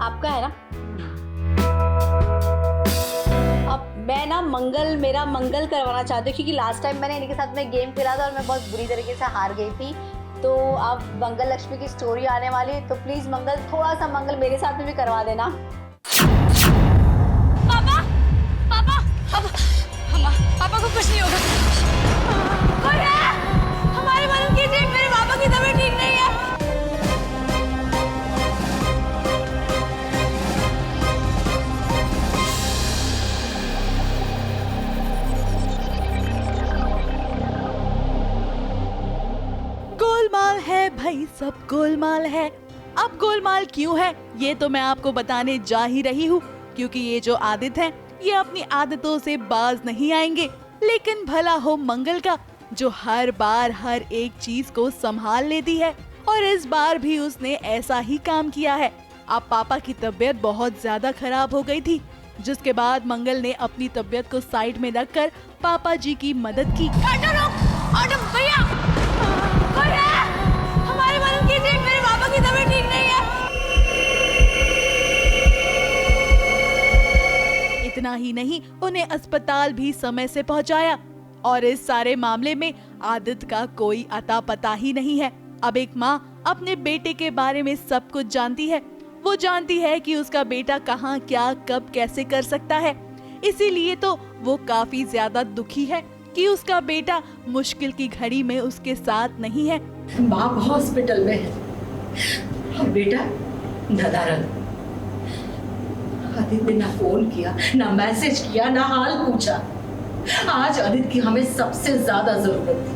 आपका है ना? अब मैं ना मेरा मंगल करवाना चाहती हूँ, क्योंकि लास्ट टाइम मैंने इनके साथ में गेम खेला था और मैं बहुत बुरी तरीके से हार गई थी। तो अब मंगल लक्ष्मी की स्टोरी आने वाली है, तो प्लीज मंगल, थोड़ा सा मंगल मेरे साथ में भी करवा देना। पापा, पापा, पापा को कुछ नहीं होगा। कोई है? हमारी मदद कीजिए, मेरे पापा की तबीयत ठीक नहीं है। गोलमाल है भाई, सब गोलमाल है। अब गोलमाल क्यों है ये तो मैं आपको बताने जा ही रही हूँ, क्योंकि ये जो आदित्य है ये अपनी आदतों से बाज नहीं आएंगे। लेकिन भला हो मंगल का, जो हर बार हर एक चीज को संभाल लेती है, और इस बार भी उसने ऐसा ही काम किया है। अब पापा की तबीयत बहुत ज्यादा खराब हो गई थी, जिसके बाद मंगल ने अपनी तबीयत को साइड में रखकर पापा जी की मदद की। ऑटो भैया, कोई है? हमारी मदद कीजिए, मेरे पापा की तबीयत ठीक नहीं है। इतना ही नहीं, उन्हें अस्पताल भी समय से पहुंचाया, और इस सारे मामले में आदित्य का कोई अता पता ही नहीं है। अब एक माँ अपने बेटे के बारे में सब कुछ जानती है। वो जानती है कि उसका बेटा कहाँ, क्या, कब, कैसे कर सकता है। इसीलिए तो वो काफी ज्यादा दुखी है कि उसका बेटा मुश्किल की घड़ी में उसके साथ नहीं है। बाप हॉस्पिटल में है और बेटा नदारद। आदित्य ने ना फोन किया, ना मैसेज किया, ना हाल पूछा। आज आदित्य की हमें सबसे ज्यादा जरूरत थी।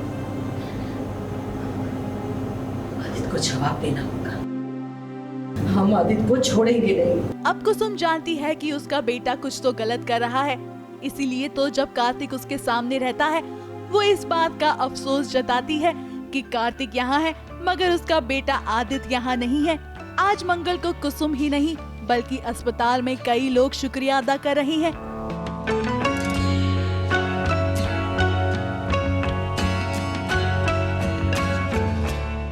आदित्य को जवाब देना होगा, हम आदित्य को छोड़ेंगे नहीं। अब कुसुम जानती है कि उसका बेटा कुछ तो गलत कर रहा है, इसीलिए तो जब कार्तिक उसके सामने रहता है वो इस बात का अफसोस जताती है कि कार्तिक यहाँ है मगर उसका बेटा आदित्य यहाँ नहीं है। आज मंगल को कुसुम ही नहीं बल्कि अस्पताल में कई लोग शुक्रिया अदा कर रहे हैं।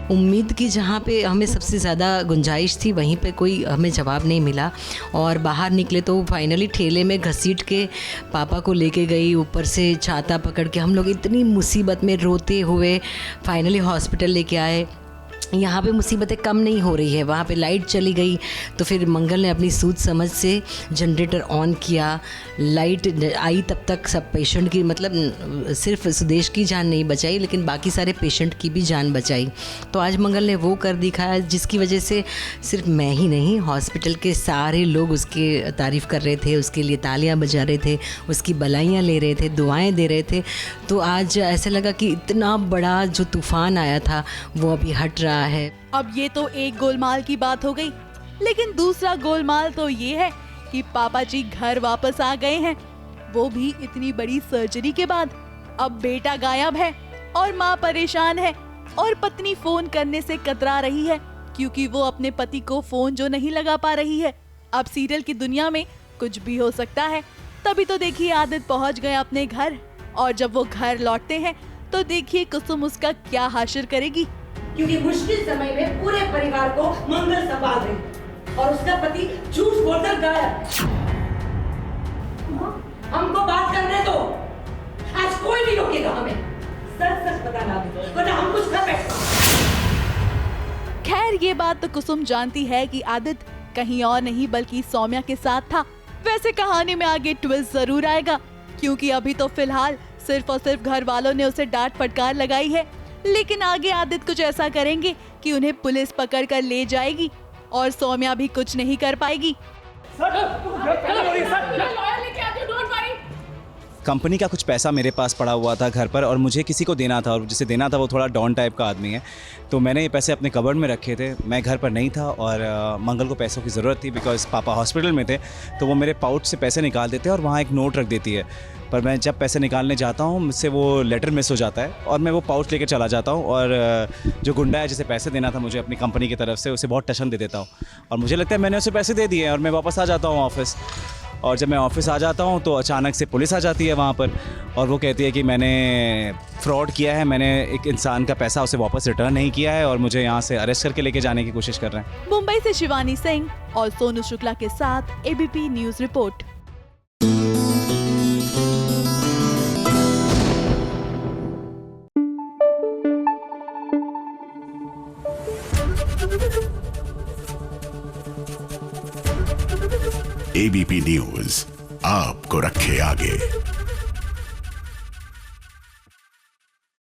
उम्मीद की जहाँ पे हमें सबसे ज़्यादा गुंजाइश थी वहीं पे कोई हमें जवाब नहीं मिला, और बाहर निकले तो फाइनली ठेले में घसीट के पापा को लेके गई, ऊपर से छाता पकड़ के हम लोग इतनी मुसीबत में रोते हुए फाइनली हॉस्पिटल लेके आए। यहाँ पे मुसीबतें कम नहीं हो रही है, वहाँ पे लाइट चली गई तो फिर मंगल ने अपनी सूझ समझ से जनरेटर ऑन किया, लाइट आई, तब तक सब पेशेंट की, मतलब सिर्फ सुदेश की जान नहीं बचाई लेकिन बाकी सारे पेशेंट की भी जान बचाई। तो आज मंगल ने वो कर दिखाया जिसकी वजह से सिर्फ मैं ही नहीं, हॉस्पिटल के सारे लोग उसकी तारीफ़ कर रहे थे, उसके लिए तालियां बजा रहे थे, उसकी बधाइयाँ ले रहे थे, दुआएं दे रहे थे। तो आज ऐसा लगा कि इतना बड़ा जो तूफान आया था वो अभी हट रहा है। अब ये तो एक गोलमाल की बात हो गई, लेकिन दूसरा गोलमाल तो ये है कि पापा जी घर वापस आ गए हैं, वो भी इतनी बड़ी सर्जरी के बाद। अब बेटा गायब है और माँ परेशान है, और पत्नी फोन करने से कतरा रही है क्योंकि वो अपने पति को फोन जो नहीं लगा पा रही है। अब सीरियल की दुनिया में कुछ भी हो सकता है। तभी तो देखिए आदित्य पहुँच गए अपने घर, और जब वो घर लौटते हैं तो देखिए कुसुम उसका क्या हाशिर करेगी। क्योंकि मुश्किल समय में पूरे परिवार को मंगल संभाल रही और उसका पति झूठ बोलकर गायब। हमको बात करने दो, आज कोई नहीं रोकेगा हमें। सच सच बताना वरना हम कुछ कर बैठे। खैर ये बात तो कुसुम जानती है कि आदित्य कहीं और नहीं बल्कि सौम्या के साथ था। वैसे कहानी में आगे ट्विस्ट जरूर आएगा, क्योंकि अभी तो फिलहाल सिर्फ और सिर्फ घर वालों ने उसे डांट फटकार लगाई है, लेकिन आगे आदित्य कुछ ऐसा करेंगे कि उन्हें पुलिस पकड़ कर ले जाएगी और सौम्या भी कुछ नहीं कर पाएगी। कंपनी का कुछ पैसा मेरे पास पड़ा हुआ था घर पर और मुझे किसी को देना था, और जिसे देना था वो थोड़ा डॉन टाइप का आदमी है, तो मैंने ये पैसे अपने कबर्ड में रखे थे। मैं घर पर नहीं था और मंगल को पैसों की ज़रूरत थी बिकॉज पापा हॉस्पिटल में थे, तो वो मेरे पाउच से पैसे निकाल देते हैं और वहाँ एक नोट रख देती है। पर मैं जब पैसे निकालने जाता हूँ मुझसे वो लेटर मिस हो जाता है और मैं वो पाउच लेकर चला जाता हूँ, और जो गुंडा है जिसे पैसे देना था मुझे अपनी कंपनी की तरफ से, उसे बहुत टशन दे देता हूँ और मुझे लगता है मैंने उसे पैसे दे दिए और मैं वापस आ जाता हूँ ऑफिस। और जब मैं ऑफिस आ जाता हूँ तो अचानक से पुलिस आ जाती है वहाँ पर और वो कहती है कि मैंने फ्रॉड किया है, मैंने एक इंसान का पैसा उसे वापस रिटर्न नहीं किया है और मुझे यहाँ से अरेस्ट करके लेके जाने की कोशिश कर रहे हैं। मुंबई से शिवानी सिंह और सोनू शुक्ला के साथ ABP news report. ABP news आपको रखे आगे।